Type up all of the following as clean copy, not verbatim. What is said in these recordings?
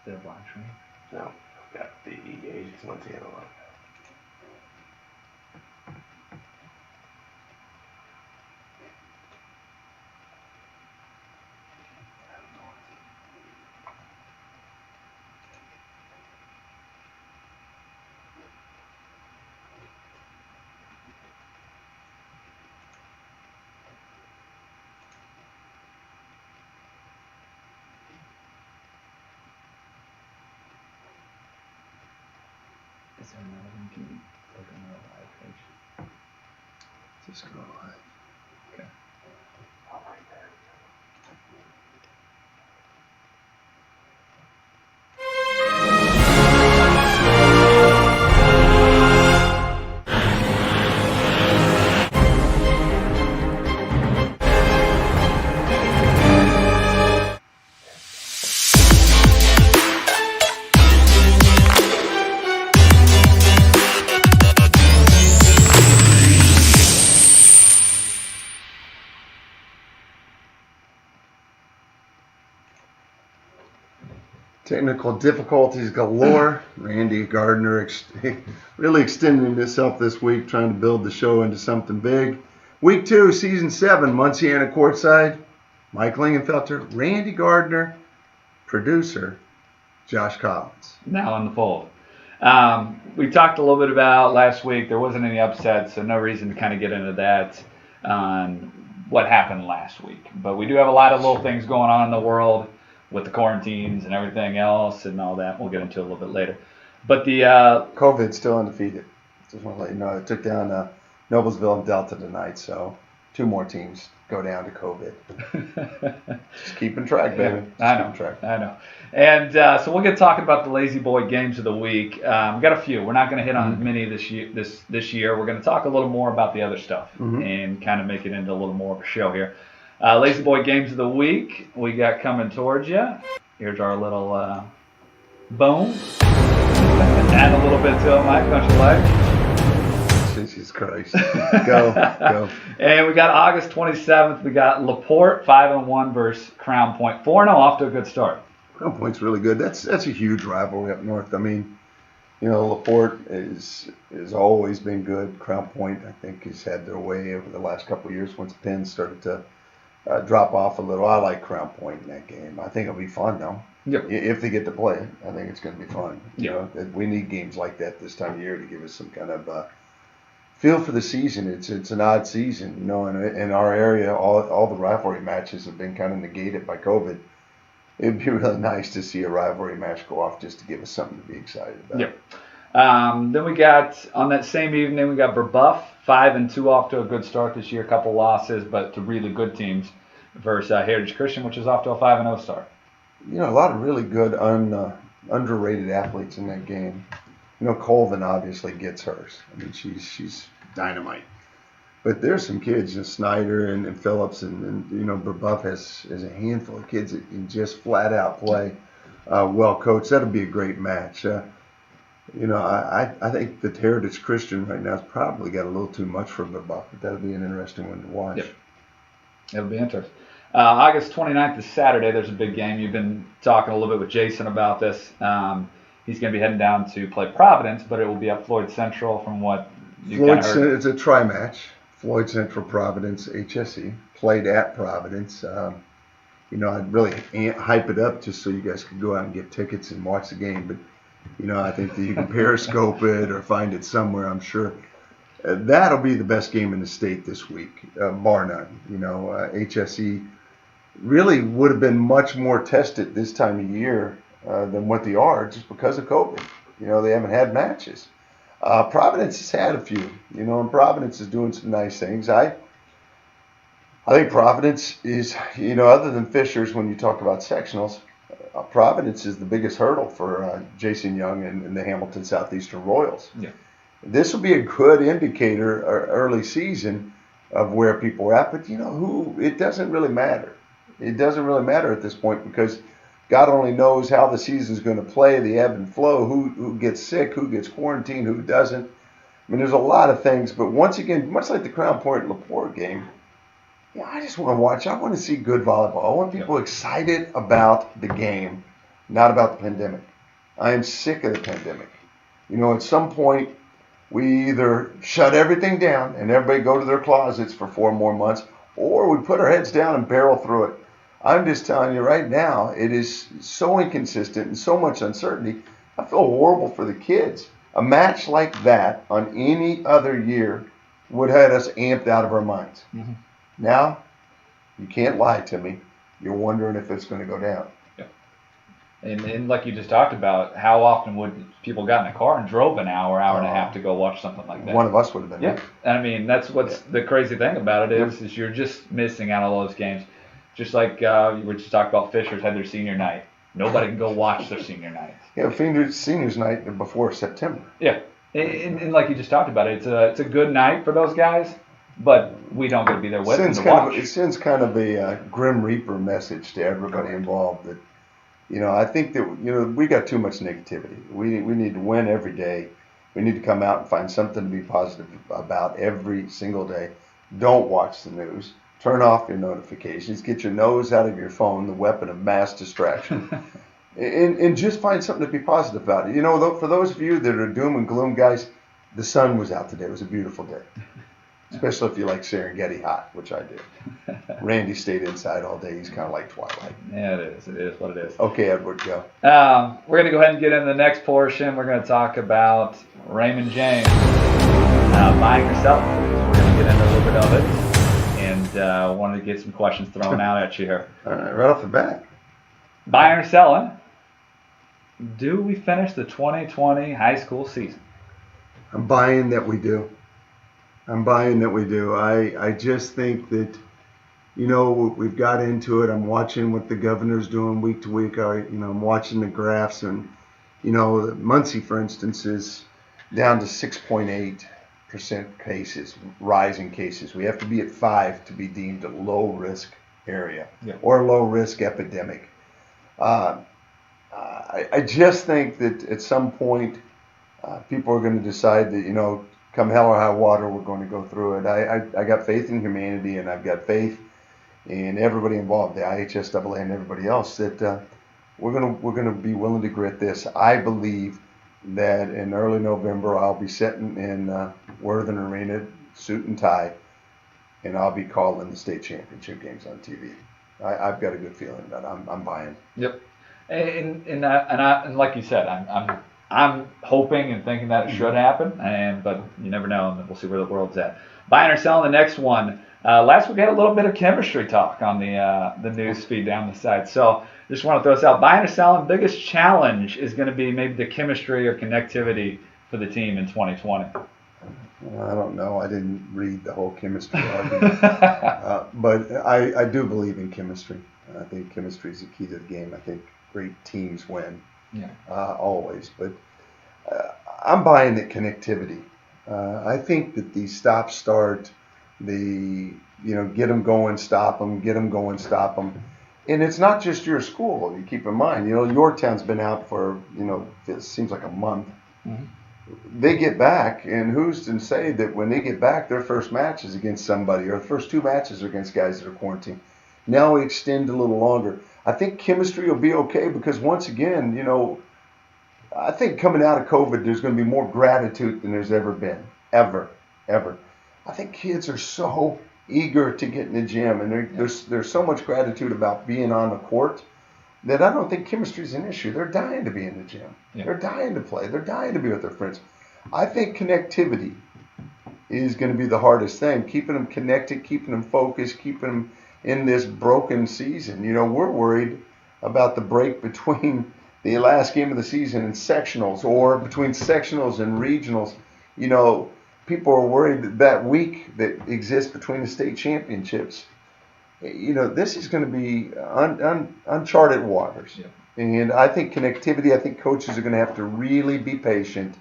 They're Blacks, right? No, got the A's Munciana line. Is there another one? Can you click on the live page? Just go live. Okay. Oh, right there. Technical difficulties galore. Randy Gardner really extending himself this week, trying to build the show into something big. Week 2, Season 7, Munciana Courtside. Mike Lingenfelter, Randy Gardner, producer Josh Collins. Now in the fold. We talked a little bit about last week. There wasn't any upsets, so no reason to kind of get into that on what happened last week. But we do have a lot of little things going on in the world with the quarantines and everything else and all that. We'll get into it a little bit later. But the COVID's still undefeated. Just want to let you know. It took down Noblesville and Delta tonight, so 2 more teams go down to COVID. Just keeping track, baby. I know. And so we'll get talking about the Lazy Boy games of the week. We've got a few. We're not going to hit on many this year. We're going to talk a little more about the other stuff and kind of make it into a little more of a show here. Lazy Boy games of the week we got coming towards you. Here's our little boom. Add a little bit to it, Mike. Don't you like? Jesus Christ. Go. And we got August 27th. We got LaPorte 5-1 versus Crown Point 4-0. Off to a good start. Crown Point's really good. That's a huge rivalry up north. I mean, you know, LaPorte has always been good. Crown Point, I think, has had their way over the last couple of years once Penn started to drop off a little. I like Crown Point in that game. I think it'll be fun, though. Yep. If they get to play it, I think it's going to be fun. You Yep. know, we need games like that this time of year to give us some kind of feel for the season. It's an odd season, you know. And in our area, all the rivalry matches have been kind of negated by COVID. It'd be really nice to see a rivalry match go off just to give us something to be excited about. Yep. Then we got, on that same evening, we got Brebeuf 5-2 off to a good start this year. A couple losses, but to really good teams versus Heritage Christian, which is off to a 5-0 start. You know, a lot of really good underrated athletes in that game. You know, Colvin obviously gets hers. I mean, she's dynamite. But there's some kids, you know, Snyder and Phillips, and you know, Brebeuf has a handful of kids that can just flat out play well coached. That'll be a great match. You know, I think that Heritage Christian right now has probably got a little too much for Brebeuf, but that'll be an interesting one to watch. Yep. It'll be interesting. August 29th is Saturday. There's a big game. You've been talking a little bit with Jason about this. He's going to be heading down to play Providence, but it will be at Floyd Central from what you kind of heard. It's a tri-match. Floyd Central, Providence, HSE. Played at Providence. You know, I'd really hype it up just so you guys could go out and get tickets and watch the game. But, you know, I think that you can Periscope it or find it somewhere, I'm sure. That'll be the best game in the state this week, bar none. You know, HSE really would have been much more tested this time of year than what they are just because of COVID. You know, they haven't had matches. Providence has had a few, you know, and Providence is doing some nice things. I think Providence is, you know, other than Fishers, when you talk about sectionals, Providence is the biggest hurdle for Jason Young and the Hamilton Southeastern Royals. Yeah. This will be a good indicator early season of where people are at, but you know it doesn't really matter. It doesn't really matter at this point because God only knows how the season's going to play, the ebb and flow, who gets sick, who gets quarantined, who doesn't. I mean, there's a lot of things, but once again, much like the Crown Point LaPorte game, I just want to watch. I want to see good volleyball. I want people excited about the game. not about the pandemic. I am sick of the pandemic. At some point, we either shut everything down and everybody go to their closets for 4 more months, or we put our heads down and barrel through it. I'm just telling you right now, it is so inconsistent and so much uncertainty. I feel horrible for the kids. A match like that on any other year would have had us amped out of our minds. Mm-hmm. Now, you can't lie to me. You're wondering if it's going to go down. Yeah. And like you just talked about, how often would people got in a car and drove an hour and a half to go watch something like that? One of us would have been. Yeah. And I mean, that's what's the crazy thing about it is you're just missing out on all those games. Just like you were just talking about, Fishers had their senior night. Nobody can go watch their senior night. Yeah, seniors night before September. Yeah. And like you just talked about, it's a good night for those guys, but we don't get to be there with them to watch. It sends kind of a Grim Reaper message to everybody involved that, I think that, we got too much negativity. We need to win every day. We need to come out and find something to be positive about every single day. Don't watch the news. Turn off your notifications. Get your nose out of your phone, the weapon of mass distraction. And just find something to be positive about. For those of you that are doom and gloom guys, the sun was out today. It was a beautiful day. Especially if you like Serengeti hot, which I do. Randy stayed inside all day. He's kind of like Twilight. Yeah, it is. It is what it is. Okay, Edward, go. We're going to go ahead and get into the next portion. We're going to talk about Raymond James buying or selling. We're going to get into a little bit of it. And wanted to get some questions thrown out at you here. All right, right off the bat. Buying or selling? Do we finish the 2020 high school season? I'm buying that we do. I just think that, we've got into it. I'm watching what the governor's doing week to week. I'm watching the graphs. And, Muncie, for instance, is down to 6.8% cases, rising cases. We have to be at 5 to be deemed a low-risk area or low-risk epidemic. I just think that at some point people are going to decide that, come hell or high water, we're going to go through it. I got faith in humanity, and I've got faith in everybody involved, the IHSAA and everybody else, that we're going to be willing to grit this. I believe that in early November I'll be sitting in Worthing Arena, suit and tie, and I'll be calling the state championship games on TV. I've got a good feeling about it. I'm buying. Yep. And like you said, I'm hoping and thinking that it should happen, but you never know, and we'll see where the world's at. Buying or selling the next one. Last week we had a little bit of chemistry talk on the news feed down the side. So just want to throw this out. Buying or selling, biggest challenge is going to be maybe the chemistry or connectivity for the team in 2020. I don't know. I didn't read the whole chemistry argument. But I do believe in chemistry. I think chemistry is the key to the game. I think great teams win. Yeah. Always. But I'm buying the connectivity. I think that the stop-start, get them going, stop them, get them going, stop them. And it's not just your school. You keep in mind, Yorktown's been out for, it seems like a month. Mm-hmm. They get back, and who's to say that when they get back, their first match is against somebody, or the first 2 matches are against guys that are quarantined. Now we extend a little longer. I think chemistry will be okay because, once again, I think coming out of COVID, there's going to be more gratitude than there's ever been. Ever. I think kids are so eager to get in the gym, and there's so much gratitude about being on the court that I don't think chemistry is an issue. They're dying to be in the gym. Yeah. They're dying to play. They're dying to be with their friends. I think connectivity is going to be the hardest thing, keeping them connected, keeping them focused, keeping them in this broken season. We're worried about the break between the last game of the season and sectionals, or between sectionals and regionals. People are worried that week that exists between the state championships. This is going to be uncharted waters. Yeah. And I think connectivity, I think coaches are going to have to really be patient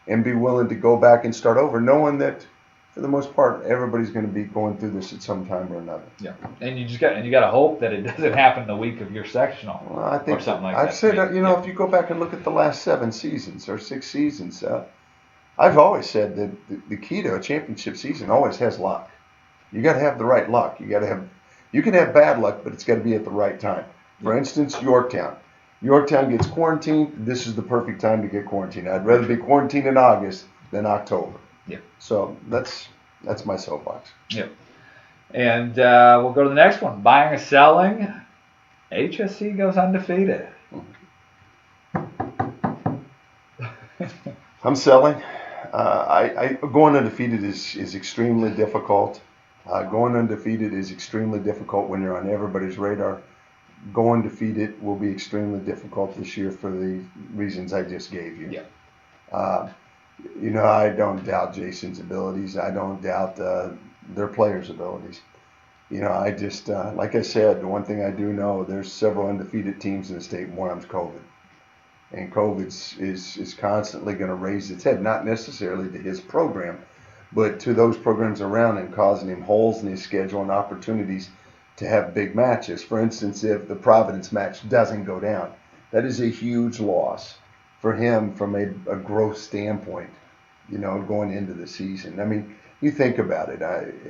and be willing to go back and start over, knowing that for the most part, everybody's going to be going through this at some time or another. Yeah, and you got to hope that it doesn't happen the week of your sectional, or something like that. I'd say that if you go back and look at the last 7 seasons or 6 seasons, I've always said that the key to a championship season always has luck. You got to have the right luck. You can have bad luck, but it's got to be at the right time. For instance, Yorktown. Yorktown gets quarantined, this is the perfect time to get quarantined. I'd rather be quarantined in August than October. Yep. So that's my soapbox. Yep. And we'll go to the next one. Buying or selling. HSC goes undefeated. I'm selling. Going undefeated is extremely difficult. Going undefeated is extremely difficult when you're on everybody's radar. Going defeated will be extremely difficult this year for the reasons I just gave you. Yeah. I don't doubt Jason's abilities. I don't doubt their players' abilities. I just, like I said, the one thing I do know, there's several undefeated teams in the state, and one of them's COVID. And COVID is constantly going to raise its head, not necessarily to his program, but to those programs around him, causing him holes in his schedule and opportunities to have big matches. For instance, if the Providence match doesn't go down, that is a huge loss for him from a growth standpoint, going into the season. I mean, you think about it.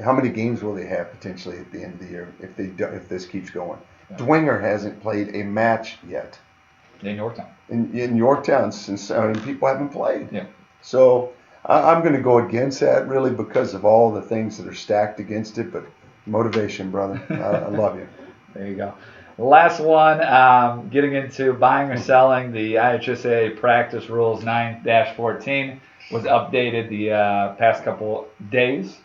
How many games will they have potentially at the end of the year if this keeps going? Yeah. Dwenger hasn't played a match yet. In Yorktown. In Yorktown, since people haven't played. Yeah. So I'm going to go against that really because of all the things that are stacked against it. But motivation, brother. I love you. There you go. The last one, getting into buying or selling, the IHSA practice rules 9-14 was updated the past couple days.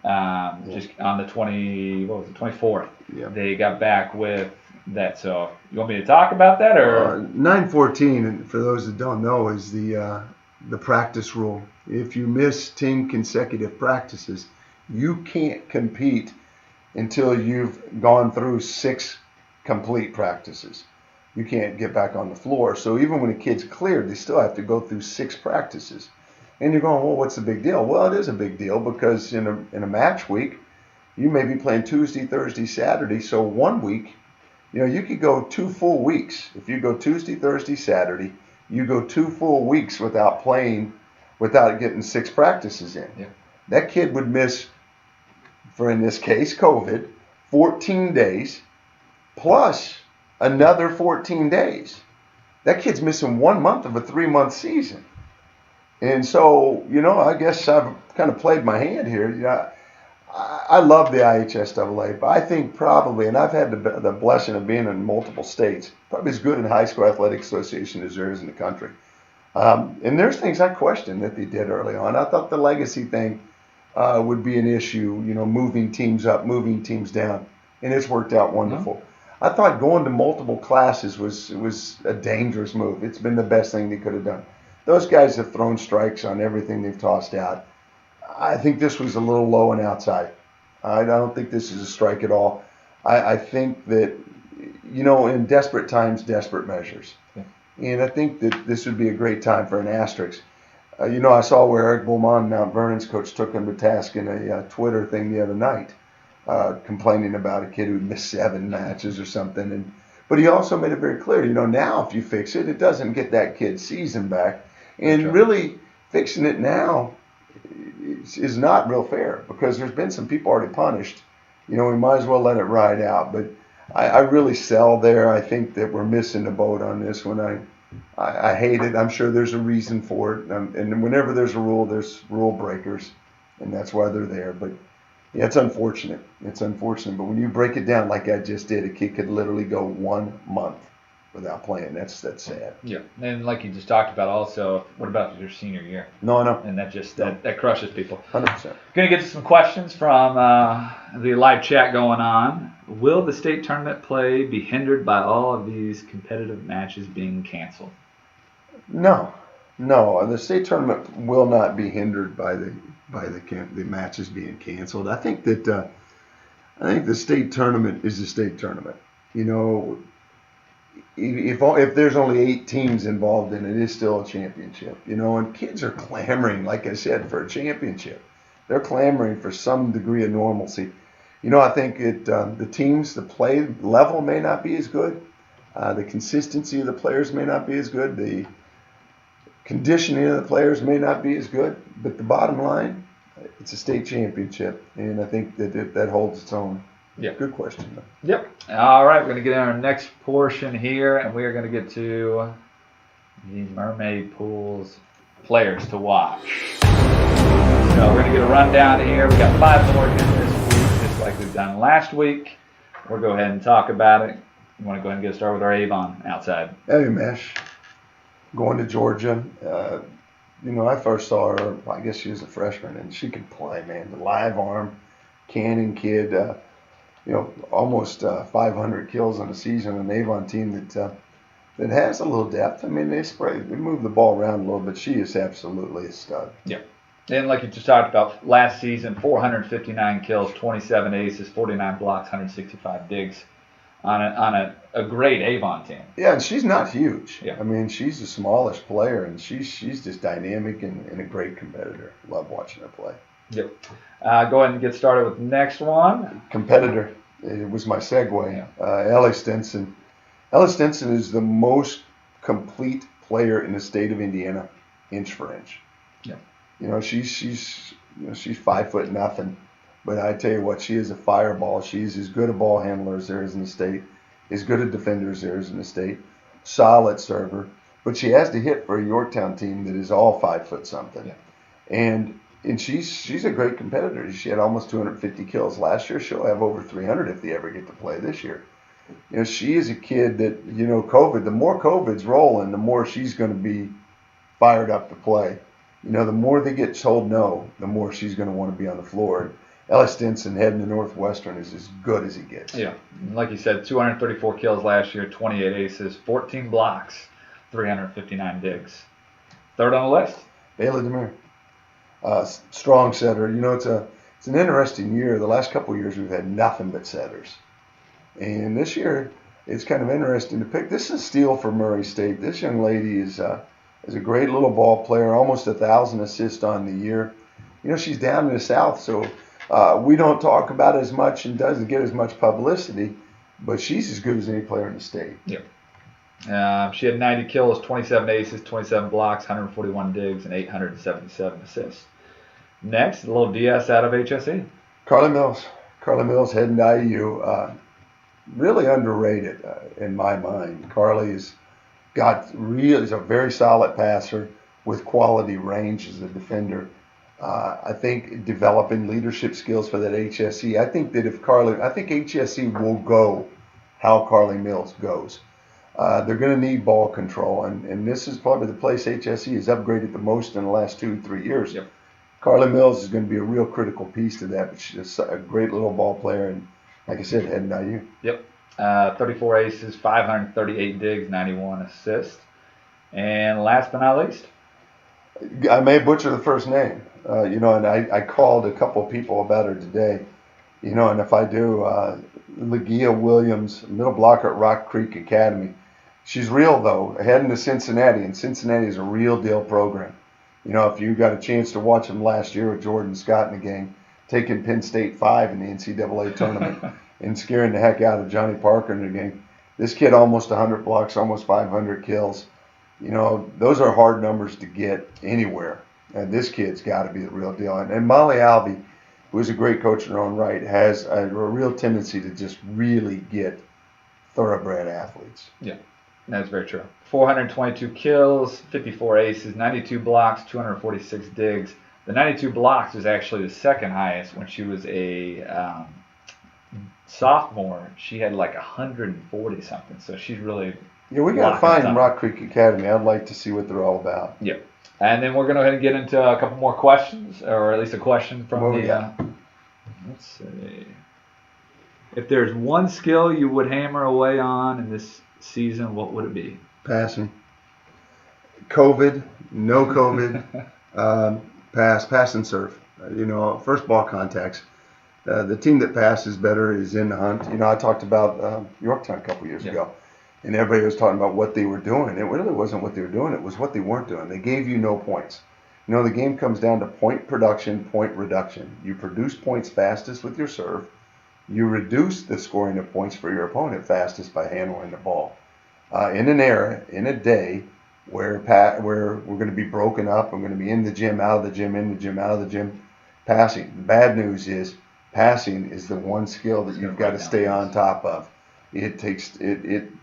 Just on the 24th. Yeah. They got back with that. So you want me to talk about that, or 9-14? And for those that don't know, is the practice rule. If you miss 10 consecutive practices, you can't compete until you've gone through 6 complete practices. You can't get back on the floor. So even when a kid's cleared, they still have to go through 6 practices. And you're going, well, what's the big deal? Well, it is a big deal because in a match week, you may be playing Tuesday, Thursday, Saturday. So 1 week, you could go 2 full weeks. If you go Tuesday, Thursday, Saturday, you go 2 full weeks without playing, without getting 6 practices in. Yeah. That kid would miss, for in this case, COVID, 14 days plus another 14 days. That kid's missing 1 month of a 3-month season. And so, I guess I've kind of played my hand here. I love the IHSAA, but I think probably, and I've had the blessing of being in multiple states, probably as good in high school athletic association as there is in the country. And there's things I questioned that they did early on. I thought the legacy thing would be an issue, moving teams up, moving teams down, and it's worked out wonderful. I thought going to multiple classes was a dangerous move. It's been the best thing they could have done. Those guys have thrown strikes on everything they've tossed out. I think this was a little low and outside. I don't think this is a strike at all. I think that, in desperate times, desperate measures. Yeah. And I think that this would be a great time for an asterisk. I saw where Eric Beaumont, Mount Vernon's coach, took him to task in a Twitter thing the other night, complaining about a kid who missed 7 matches or something. But he also made it very clear, now if you fix it, it doesn't get that kid's season back. And really fixing it now is not real fair because there's been some people already punished. We might as well let it ride out. But I really sell there. I think that we're missing the boat on this one. I hate it. I'm sure there's a reason for it. And whenever there's a rule, there's rule breakers. And that's why they're there. But yeah, it's unfortunate. It's unfortunate. But when you break it down like I just did, a kid could literally go 1 month without playing. That's sad. Yeah, and like you just talked about also, what about your senior year? No. And that just that crushes people. 100%. Going to get to some questions from the live chat going on. Will the state tournament play be hindered by all of these competitive matches being canceled? No. The state tournament will not be hindered by the matches being canceled. I think that the state tournament is a state tournament. If there's only 8 teams involved in it, it's still a championship, and kids are clamoring, like I said, for a championship. They're clamoring for some degree of normalcy. I think the teams, the play level may not be as good. The consistency of the players may not be as good. The conditioning of the players may not be as good. But the bottom line, it's a state championship, and I think that holds its own. Yeah. Good question, though. Yep. All right, we're going to get in our next portion here, and we are going to get to the Mermaid Pools players to watch. So we're going to get a rundown here. We got 5 more again this week, just like we've done last week. We'll go ahead and talk about it. You want to go ahead and get started with our Avon outside? Hey, Mesh. Going to Georgia. I first saw her, I guess she was a freshman, and she could play, man. The live arm, cannon kid, almost 500 kills on the season. An Avon team that has a little depth. I mean, they move the ball around a little bit. She is absolutely a stud. Yeah. And like you just talked about, last season, 459 kills, 27 aces, 49 blocks, 165 digs on a great Avon team. Yeah, and she's not huge. Yeah. I mean, she's the smallest player, and she's just dynamic and a great competitor. Love watching her play. Yep. Go ahead and get started with the next one. Competitor. It was my segue. Ellie Stinson. Ellie Stinson is the most complete player in the state of Indiana, inch for inch. Yeah. She's 5 foot nothing, but I tell you what, she is a fireball. She's as good a ball handler as there is in the state, as good a defender as there is in the state, solid server, but she has to hit for a Yorktown team that is all 5 foot something. Yeah. And she's a great competitor. She had almost 250 kills last year. She'll have over 300 if they ever get to play this year. She is a kid that, the more COVID's rolling, the more she's going to be fired up to play. The more they get told no, the more she's going to want to be on the floor. Ellie Stinson heading to Northwestern is as good as he gets. Yeah. Like you said, 234 kills last year, 28 aces, 14 blocks, 359 digs. Third on the list? Bailey Demir. Strong setter. It's an interesting year. The last couple of years we've had nothing but setters. And this year it's kind of interesting to pick. This is a steal for Murray State. This young lady is a great little ball player, almost 1,000 assists on the year. She's down in the South, so we don't talk about it as much and doesn't get as much publicity, but she's as good as any player in the state. Yeah. She had 90 kills, 27 aces, 27 blocks, 141 digs, and 877 assists. Next, a little DS out of HSE. Carly Mills. Carly Mills heading to IU. Really underrated in my mind. Carly's is a very solid passer with quality range as a defender. I think developing leadership skills for that HSE. I think HSE will go how Carly Mills goes. They're going to need ball control, and this is probably the place HSE has upgraded the most in the last 2-3 years. Yep. Carly Mills is going to be a real critical piece to that, but she's a great little ball player, and like I said, heading to IU. Yep. 34 aces, 538 digs, 91 assists. And last but not least, I may butcher the first name, and I called a couple of people about her today, and if I do, Legia Williams, middle blocker at Rock Creek Academy. She's real, though, heading to Cincinnati, and Cincinnati is a real deal program. If you got a chance to watch them last year with Jordan Scott in the game, taking Penn State 5 in the NCAA tournament and scaring the heck out of Johnny Parker in the game. This kid almost 100 blocks, almost 500 kills. Those are hard numbers to get anywhere. And this kid's got to be the real deal. And Molly Alvey, who is a great coach in her own right, has a real tendency to just really get thoroughbred athletes. Yeah, that's very true. 422 kills, 54 aces, 92 blocks, 246 digs. The 92 blocks is actually the second highest. When she was a sophomore, she had like 140 something. So she's really we got to find Rock Creek Academy. I'd like to see what they're all about. Yeah. And then we're going to go ahead and get into a couple more questions, or at least a question from let's see. If there's one skill you would hammer away on in this season, what would it be? Passing. COVID, no COVID, pass and serve. First ball contacts. The team that passes better is in the hunt. I talked about Yorktown a couple years ago, and everybody was talking about what they were doing. It really wasn't what they were doing. It was what they weren't doing. They gave you no points. The game comes down to point production, point reduction. You produce points fastest with your serve. You reduce the scoring of points for your opponent fastest by handling the ball. In an era, in a day, where we're going to be broken up, we're going to be in the gym, out of the gym, in the gym, out of the gym, passing. The bad news is passing is the one skill that you've got to stay on top of. It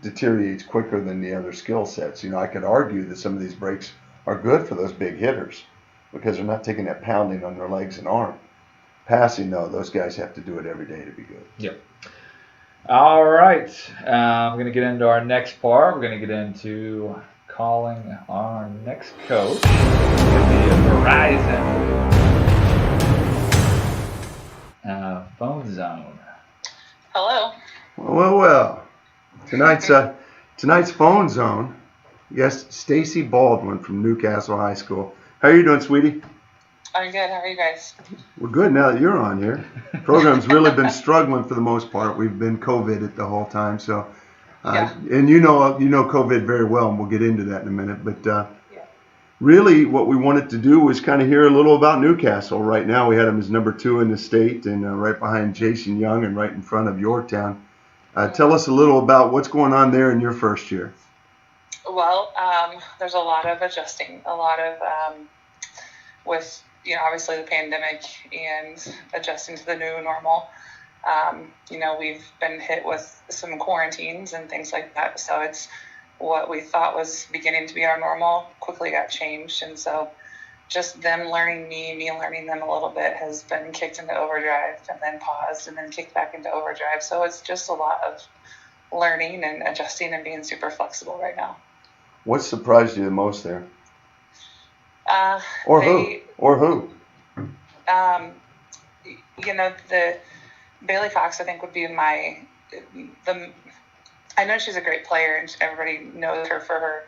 deteriorates quicker than the other skill sets. I could argue that some of these breaks are good for those big hitters because they're not taking that pounding on their legs and arm. Passing, though, those guys have to do it every day to be good. Yep. All right. We're going to get into our next part. We're going to get into calling our next coach. It's going to be Verizon phone zone. Hello. Well. Tonight's phone zone. Yes, Stacy Baldwin from Newcastle High School. How are you doing, sweetie? I'm good. How are you guys? We're good now that you're on here. Program's really been struggling for the most part. We've been COVID the whole time, so and you know COVID very well, and we'll get into that in a minute. But really, what we wanted to do was kind of hear a little about Newcastle. Right now, we had them as number 2 in the state, and right behind Jason Young, and right in front of Yorktown. Tell us a little about what's going on there in your first year. Well, there's a lot of adjusting, a lot of with obviously the pandemic and adjusting to the new normal. We've been hit with some quarantines and things like that. So it's what we thought was beginning to be our normal quickly got changed. And so just them learning me learning them a little bit has been kicked into overdrive and then paused and then kicked back into overdrive. So it's just a lot of learning and adjusting and being super flexible right now. What surprised you the most there? Or who? The Bailey Cox, I think, would be I know she's a great player and everybody knows her for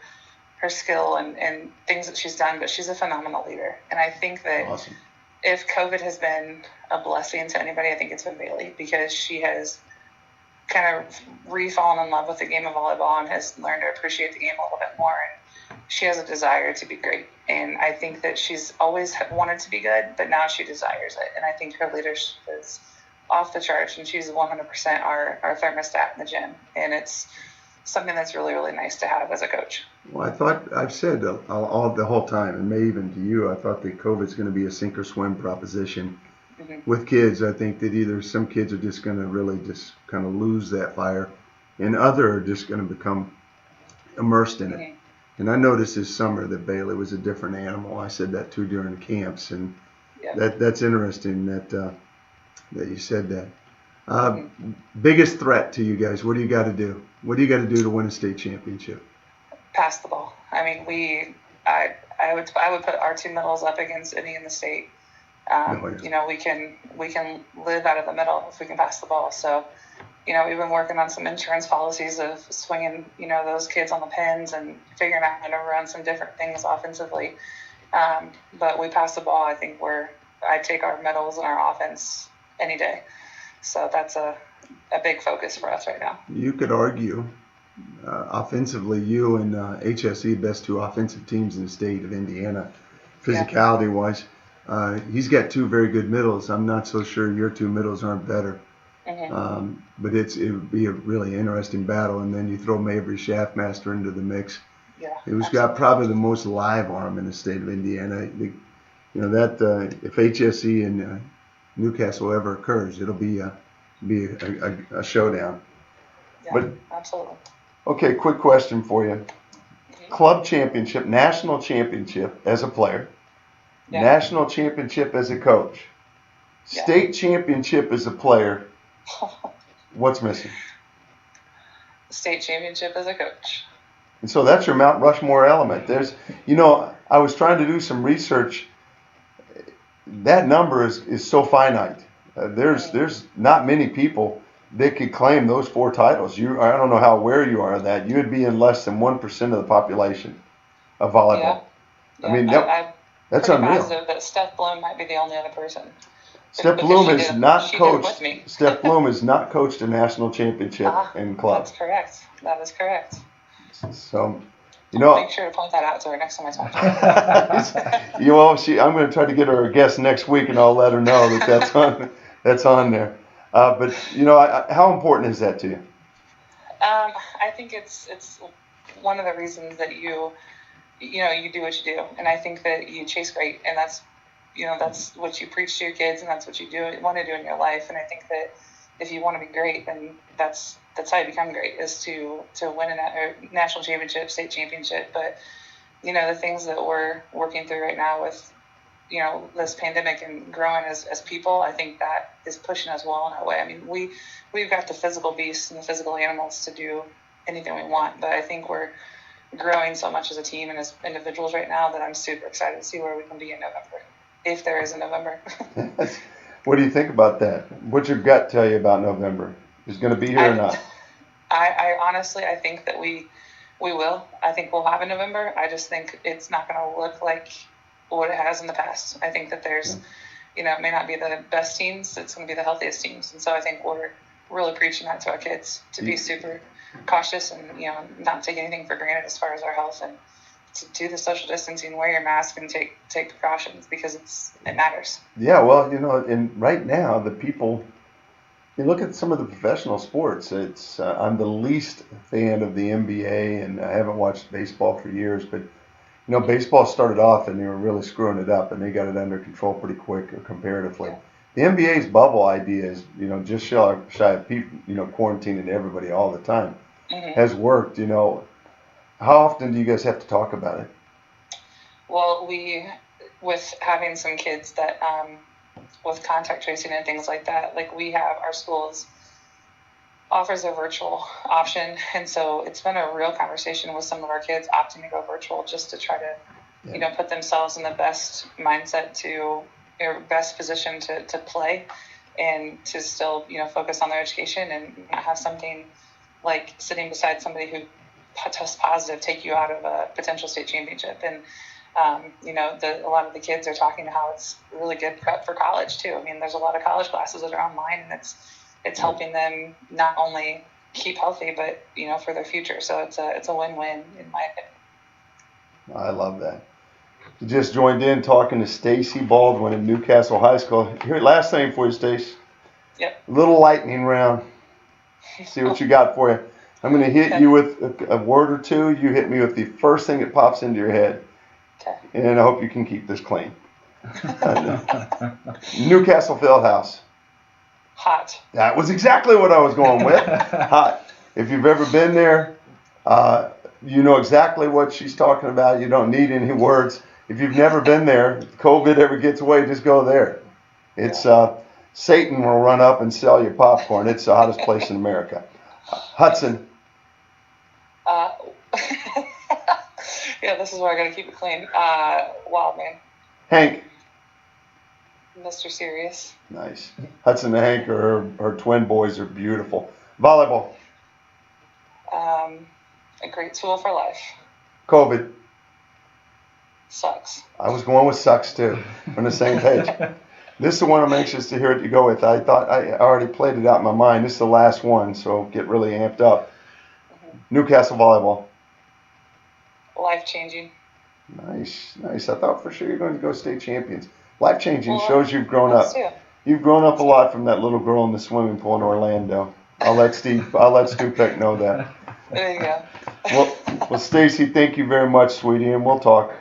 her skill and things that she's done, but she's a phenomenal leader. And I think that Awesome. If COVID has been a blessing to anybody, I think it's been Bailey, because she has kind of re-fallen in love with the game of volleyball and has learned to appreciate the game a little bit more. And she has a desire to be great. And I think that she's always wanted to be good, but now she desires it. And I think her leadership is off the charts, and she's 100% our thermostat in the gym. And it's something that's really, really nice to have as a coach. Well, I've said all the whole time, and maybe even to you, I thought that COVID's going to be a sink or swim proposition. Mm-hmm. With kids, I think that either some kids are just going to really just kind of lose that fire, and other are just going to become immersed in it. Mm-hmm. And I noticed this summer that Bailey was a different animal. I said that too during camps, and that's interesting that you said that. Biggest threat to you guys? What do you got to do? What do you got to do to win a state championship? Pass the ball. I mean, I would put our 2 middles up against any in the state. We can live out of the middle if we can pass the ball. So, we've been working on some insurance policies of swinging, those kids on the pins and figuring out how to run some different things offensively. But we pass the ball. I think I'd take our middles and our offense any day. So that's a big focus for us right now. You could argue, offensively, you and HSE, best 2 offensive teams in the state of Indiana, physicality-wise. He's got 2 very good middles. I'm not so sure your 2 middles aren't better. Mm-hmm. But it would be a really interesting battle. And then you throw Mabry Shaftmaster into the mix. Yeah, who's got probably the most live arm in the state of Indiana. If HSE and Newcastle ever occurs, it'll be a showdown. Yeah, but absolutely. Okay, quick question for you. Mm-hmm. Club championship, national championship as a player, national championship as a coach, state championship as a player. What's missing? State championship as a coach. And so that's your Mount Rushmore element. There's, I was trying to do some research. That number is so finite. There's not many people that could claim those 4 titles. I don't know how aware you are of that. You would be in less than 1% of the population of volleyball. Yeah. I mean, that's pretty unreal. Positive that Steph Bloom might be the only other person. Steph Bloom is not coached. Steph Bloom has not coached a national championship in club. That's correct. That is correct. So, I'll make sure to point that out to her next time I talk to her. I'm going to try to get her a guest next week, and I'll let her know that that's on there. But how important is that to you? I think it's one of the reasons that you do what you do, and I think that you chase great, and that's that's what you preach to your kids, and that's what you want to do in your life. And I think that if you want to be great, then that's how you become great, is to win a national championship, state championship. But the things that we're working through right now with this pandemic and growing as people, I think that is pushing us well in that way. I mean, we've got the physical beasts and the physical animals to do anything we want, but I think we're growing so much as a team and as individuals right now that I'm super excited to see where we can be in November, if there is a November. What do you think about that? What's your gut tell you about November? Is it going to be here or not? I honestly, I think that we will. I think we'll have a November. I just think it's not going to look like what it has in the past. I think that there's, it may not be the best teams. It's going to be the healthiest teams. And so I think we're really preaching that to our kids, to be super cautious and, not take anything for granted as far as our health, and to do the social distancing, wear your mask, and take precautions, because it matters. Yeah, well, and right now the people, you look at some of the professional sports. It's I'm the least fan of the NBA, and I haven't watched baseball for years. But baseball started off and they were really screwing it up, and they got it under control pretty quick, comparatively. Yeah. The NBA's bubble idea is, just shy of people, quarantining everybody all the time, has worked. How often do you guys have to talk about it? Well, with having some kids that, with contact tracing and things like that, like we have, our schools offers a virtual option. And so it's been a real conversation with some of our kids opting to go virtual, just to try to, put themselves in the best mindset or best position to play, and to still, focus on their education, and not have something like sitting beside somebody who tests positive take you out of a potential state championship. And a lot of the kids are talking to how it's really good prep for college too. I mean, there's a lot of college classes that are online, and it's helping them not only keep healthy, but for their future. So it's a win-win, in my opinion. I love that. You just joined in talking to Stacy Baldwin at Newcastle High School. Here, last thing for you, Stace. Yep. A little lightning round. See what you got for you. I'm going to hit you with a word or two. You hit me with the first thing that pops into your head. Okay. And I hope you can keep this clean. Newcastle Fieldhouse. Hot. That was exactly what I was going with. Hot. If you've ever been there, you know exactly what she's talking about. You don't need any words. If you've never been there, if COVID ever gets away, just go there. It's Satan will run up and sell you popcorn. It's the hottest place in America. Hudson. Yeah, this is where I got to keep it clean. Wild man. Hank. Mr. Serious. Nice. Hudson and Hank, her twin boys, are beautiful. Volleyball. A great tool for life. COVID. Sucks. I was going with sucks too. We're on the same page. This is the one I'm anxious to hear what you go with. I thought I already played it out in my mind. This is the last one, so get really amped up. Newcastle volleyball. Life-changing. Nice. I thought for sure you're going to go state champions. Life-changing shows you've grown up. Too. You've grown up a lot from that little girl in the swimming pool in Orlando. I'll let Stu Peck know that. There you go. Well, Stacy, thank you very much, sweetie, and we'll talk.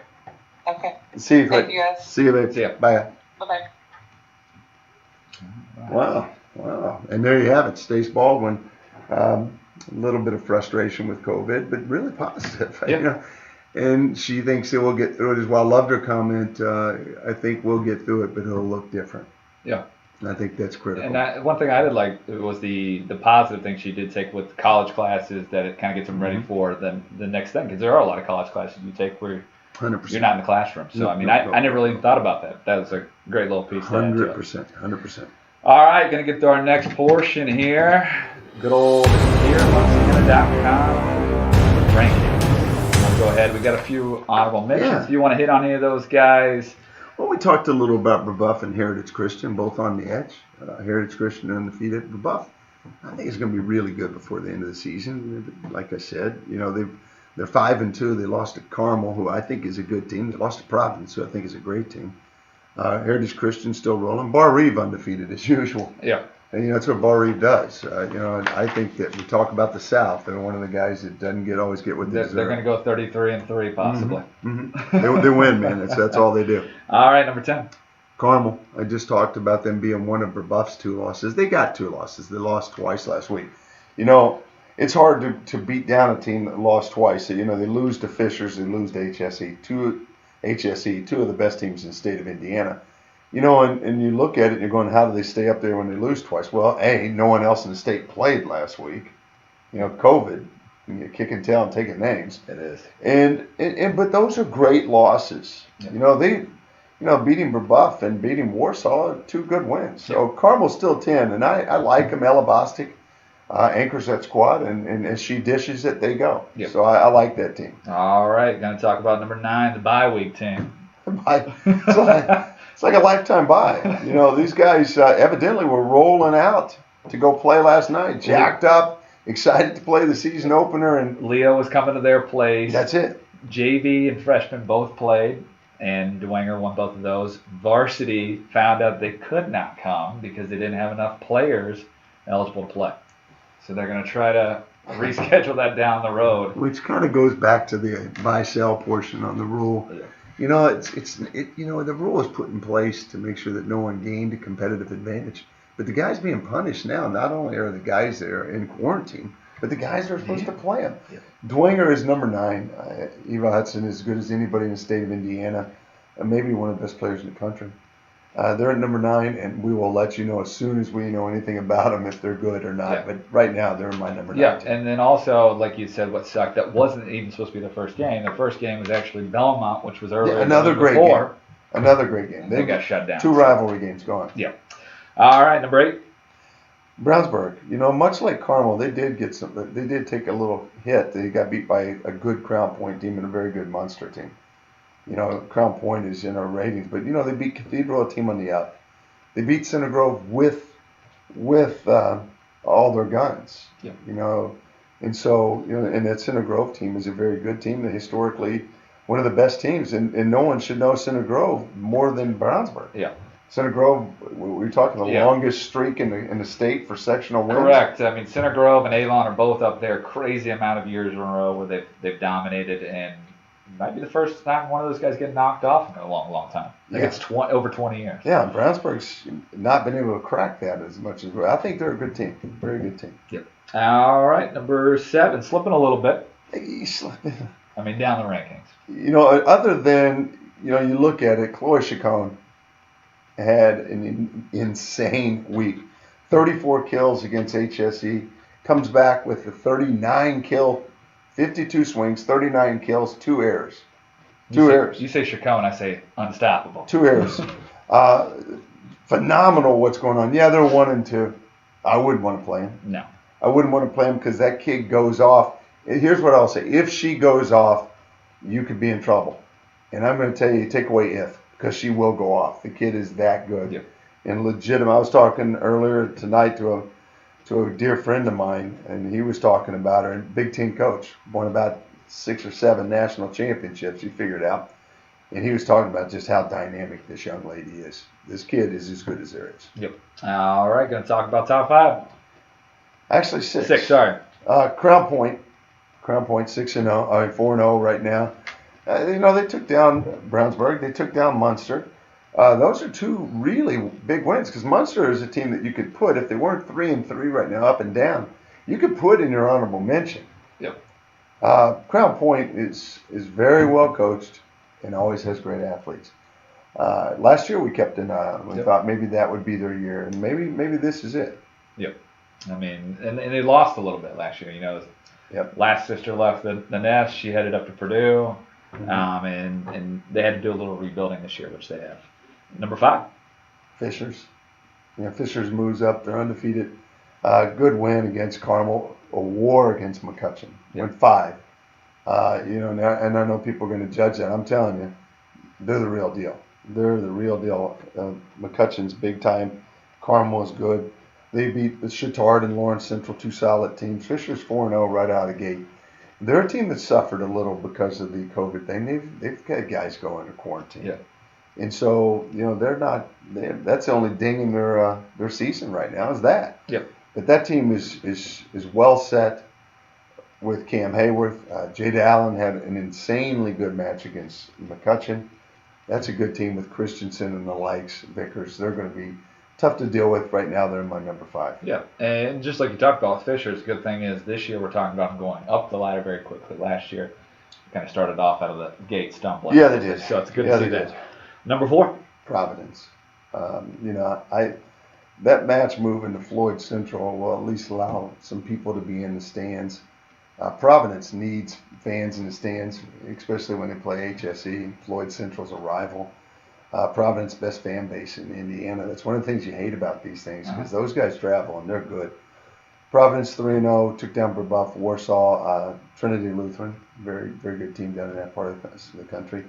Okay. See you, Thank you, guys. See you, babe. See ya. Bye. Bye-bye. Wow. And there you have it, Stace Baldwin. A little bit of frustration with COVID, but really positive. Yeah. And she thinks that we'll get through it as well. I loved her comment. I think we'll get through it, but it'll look different. Yeah. And I think that's critical. And one thing I did like was the positive thing she did take with college classes, that it kind of gets them ready for the next thing, because there are a lot of college classes you take where 100%. you're not in the classroom. So, I never really thought about that. That was a great little piece. 100%. All right, going to get to our next portion here. Good old here, Munciana.com rankings. We'll go ahead. We got a few honorable mentions. Yeah. If you want to hit on any of those guys. Well, we talked a little about Brebeuf and Heritage Christian, both on the edge. Heritage Christian undefeated. Brebeuf, I think it's going to be really good before the end of the season. Like I said, they're 5-2. They lost to Carmel, who I think is a good team. They lost to Providence, who I think is a great team. Heritage Christian still rolling. Bar Reeve undefeated as usual. Yeah. And that's what Bar Reeve does. And I think that we talk about the South. They're one of the guys that doesn't always get what they deserve. They're going to go 33-3 possibly. Mm-hmm. They win, man. That's all they do. All right, number 10. Carmel, I just talked about them being one of Buff's 2 losses. They got 2 losses. They lost twice last week. You know, it's hard to beat down a team that lost twice. You know, they lose to Fishers, they lose to HSE, two of the best teams in the state of Indiana. You know, and you look at it and you're going, how do they stay up there when they lose twice? Well, no one else in the state played last week. You know, COVID, you kick and tell and taking names. It is. And but those are great losses. Yeah. You know, beating Brebeuf and beating Warsaw are 2 good wins. So Carmel's still 10, and I like them. Ella Bostic anchors that squad, and as she dishes it, they go. Yep. So I like that team. All right, going to talk about number 9, the bye week team. It's like a lifetime bye. You know, these guys evidently were rolling out to go play last night, jacked up, excited to play the season opener. And Leo was coming to their place. That's it. JV and freshman both played, and Dwenger won both of those. Varsity found out they could not come because they didn't have enough players eligible to play. So they're going to try to reschedule that down the road. Which kind of goes back to the buy-sell portion on the rule. Yeah. You know, the rule is put in place to make sure that no one gained a competitive advantage. But the guys being punished now, not only are the guys that are in quarantine, but the guys that are supposed to play them. Yeah. Dwenger is number 9. Eva Hudson is as good as anybody in the state of Indiana, maybe one of the best players in the country. They're at number 9, and we will let you know as soon as we know anything about them if they're good or not. Yeah. But right now, they're my number 9. Yeah, and then also, like you said, what sucked, that wasn't even supposed to be the first game. The first game was actually Belmont, which was earlier. Yeah, another great game. Another great game. They got shut down. 2 rivalry games going. Yeah. All right, number 8. Brownsburg. You know, much like Carmel, they did take a little hit. They got beat by a good Crown Point team and a very good Munster team. You know, Crown Point is in our ratings, but you know they beat Cathedral, a team on the up. They beat Center Grove with all their guns. Yeah. You know, and so and that Center Grove team is a very good team. They're historically one of the best teams, and no one should know Center Grove more than Brownsburg. Yeah. Center Grove, we're talking the longest streak in the state for sectional wins. Correct. I mean, Center Grove and Avon are both up there. Crazy amount of years in a row where they've dominated, and might be the first time one of those guys get knocked off in a long, long time. I think it's over 20 years. Yeah, Brownsburg's not been able to crack that as much as I think they're a good team. Very good team. Yep. All right, number 7, slipping a little bit. He's slipping. I mean, down the rankings. You know, other than, you look at it, Chloe Chacon had an insane week. 34 kills against HSE. Comes back with a 39 kill, 52 swings, 39 kills, 2 errors. Errors. You say Chacon, I say unstoppable. 2 errors. Phenomenal what's going on. Yeah, they're 1 and 2. I wouldn't want to play him. No. I wouldn't want to play him because that kid goes off. Here's what I'll say. If she goes off, you could be in trouble. And I'm going to tell you, take away if, because she will go off. The kid is that good. Yep. And legitimate. I was talking earlier tonight to a dear friend of mine, and he was talking about her. And Big Ten coach, won about 6 or 7 national championships, he figured out. And he was talking about just how dynamic this young lady is. This kid is as good as there is. Yep. All right, going to talk about top 5. Actually, 6. 6, sorry. Crown Point 6-0, 4-0 right now. They took down Brownsburg. They took down Munster. Those are 2 really big wins because Munster is a team that you could put, if they weren't 3-3 right now, up and down, you could put in your honorable mention. Yep. Crown Point is very well coached and always has great athletes. Last year we kept an eye on them. We thought maybe that would be their year, and maybe this is it. Yep. I mean, and they lost a little bit last year. Yep. Last sister left the nest. She headed up to Purdue, and they had to do a little rebuilding this year, which they have. Number 5. Fishers. Fishers moves up. They're undefeated. Good win against Carmel. A war against McCutcheon. Yep. Went 5. And I know people are going to judge that. I'm telling you, they're the real deal. They're the real deal. McCutcheon's big time. Carmel is good. They beat the Chittard and Lawrence Central, 2 solid teams. Fisher's 4-0 right out of the gate. They're a team that suffered a little because of the COVID thing. They've got guys going to quarantine. Yeah. And so, they're not. That's the only ding in their season right now is that. Yep. But that team is well set with Cam Hayworth. Jada Allen had an insanely good match against McCutcheon. That's a good team with Christensen and the likes, Vickers. They're going to be tough to deal with right now. They're my number 5. Yeah, and just like you talked about with Fisher, the good thing is this year we're talking about him going up the ladder very quickly. Last year, kind of started off out of the gate stumbling. Yeah, they did. So it's good to see that. Number 4? Providence. That match moving to Floyd Central will at least allow some people to be in the stands. Providence needs fans in the stands, especially when they play HSE. Floyd Central's a rival. Providence best fan base in Indiana. That's one of the things you hate about these things because those guys travel and they're good. Providence 3-0, took down Brebeuf, Warsaw, Trinity Lutheran, very very good team down in that part of the country.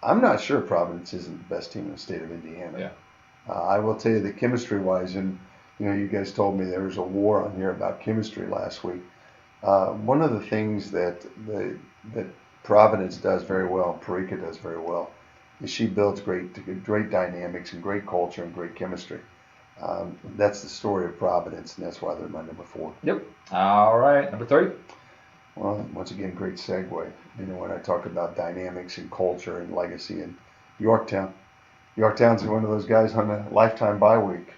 I'm not sure Providence isn't the best team in the state of Indiana. Yeah. I will tell you that chemistry-wise, and you guys told me there was a war on here about chemistry last week. One of the things that Providence does very well, Parika does very well, is she builds great dynamics and great culture and great chemistry. That's the story of Providence, and that's why they're my number 4. Yep. All right. Number 3? Well, once again, great segue. When I talk about dynamics and culture and legacy and Yorktown. Yorktown's one of those guys on a lifetime bye week.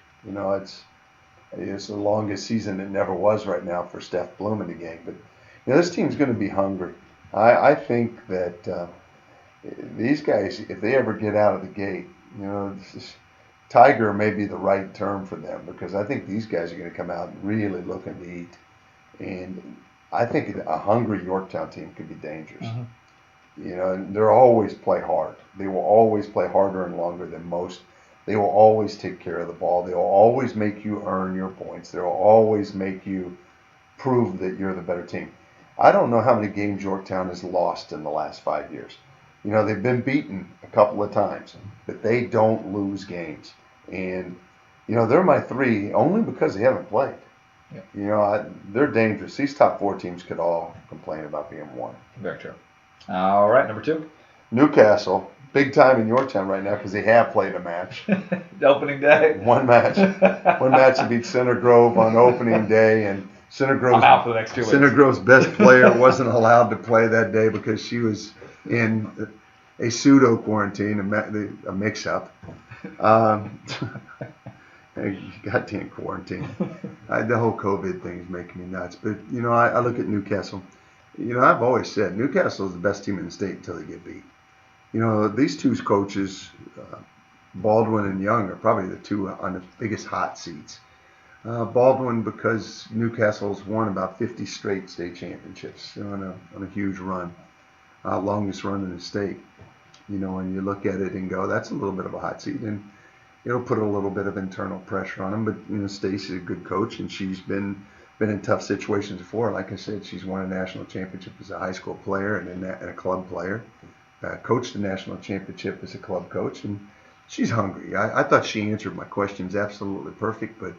It's the longest season it never was right now for Steph Bloom and the gang. But this team's going to be hungry. I think that these guys, if they ever get out of the gate, Tiger may be the right term for them because I think these guys are going to come out really looking to eat. And I think a hungry Yorktown team could be dangerous. Mm-hmm. And they'll always play hard. They will always play harder and longer than most. They will always take care of the ball. They will always make you earn your points. They will always make you prove that you're the better team. I don't know how many games Yorktown has lost in the last 5 years. They've been beaten a couple of times, but they don't lose games. And, they're my 3 only because they haven't played. Yeah. They're dangerous. These top 4 teams could all complain about being 1. Very true. All right, number 2. Newcastle, big time in Yorktown right now because they have played a match. The opening day. One match to beat Center Grove on opening day, and Center Grove's, I'm out for the next 2 weeks. Center Grove's best player wasn't allowed to play that day because she was in a pseudo quarantine, a mix-up. Goddamn quarantine. The whole COVID thing is making me nuts. But, I look at Newcastle. I've always said Newcastle is the best team in the state until they get beat. These 2 coaches, Baldwin and Young, are probably the 2 on the biggest hot seats. Baldwin because Newcastle's won about 50 straight state championships on a huge run, longest run in the state. And you look at it and go, that's a little bit of a hot seat, and it'll put a little bit of internal pressure on him. But Stacy's a good coach, and she's been in tough situations before. Like I said, she's won a national championship as a high school player and a club player. Coached a national championship as a club coach, and she's hungry. I thought she answered my questions absolutely perfect, but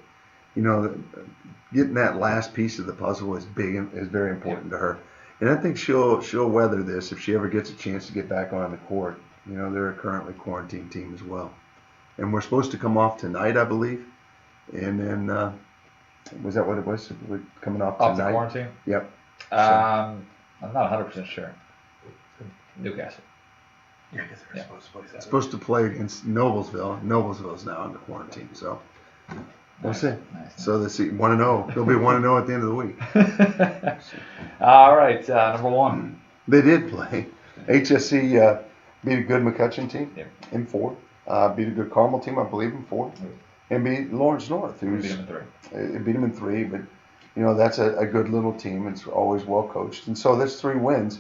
getting that last piece of the puzzle is very important to her. And I think she'll weather this if she ever gets a chance to get back on the court. They're a currently quarantined team as well. And we're supposed to come off tonight, I believe. And then, was that what it was? We're coming off tonight? Off the quarantine? Yep. I'm not 100% sure. Newcastle. Yeah, because they're supposed to play Saturday. Supposed to play against Noblesville. Noblesville's now under quarantine, so we'll see. Nice. So let's see, 1-0. They'll be 1-0 at the end of the week. All right, number 1. They did play. HSE beat a good McCutcheon team in 4. Beat a good Carmel team, I believe, in 4. And beat Lawrence North, who's beat them in 3. Beat them in 3, but that's a good little team. It's always well coached, and so there's 3 wins.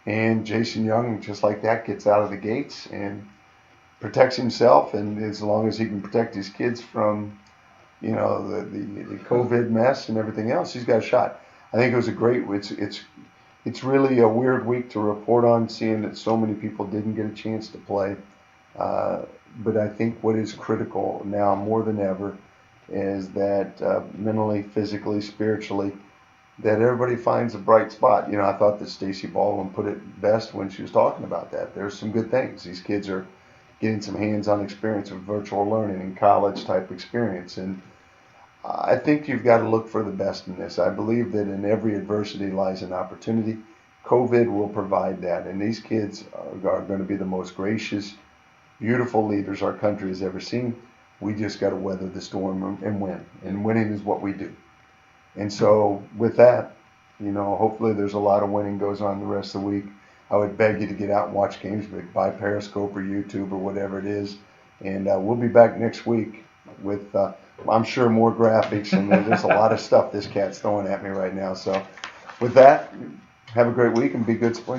And Jason Young, just like that, gets out of the gates and protects himself. And as long as he can protect his kids from, the COVID mess and everything else, he's got a shot. I think it was a great. It's really a weird week to report on, seeing that so many people didn't get a chance to play. But I think what is critical now more than ever is that mentally, physically, spiritually, that everybody finds a bright spot. I thought that Stacey Baldwin put it best when she was talking about that. There's some good things. These kids are getting some hands-on experience with virtual learning and college-type experience. And I think you've got to look for the best in this. I believe that in every adversity lies an opportunity. COVID will provide that, and these kids are going to be the most gracious, beautiful leaders our country has ever seen. We just got to weather the storm and win, and winning is what we do. And so with that, hopefully there's a lot of winning goes on the rest of the week. I would beg you to get out and watch games, but by Periscope or YouTube or whatever it is. And we'll be back next week with, I'm sure, more graphics, and there's a lot of stuff this cat's throwing at me right now. So with that, have a great week and be good sports.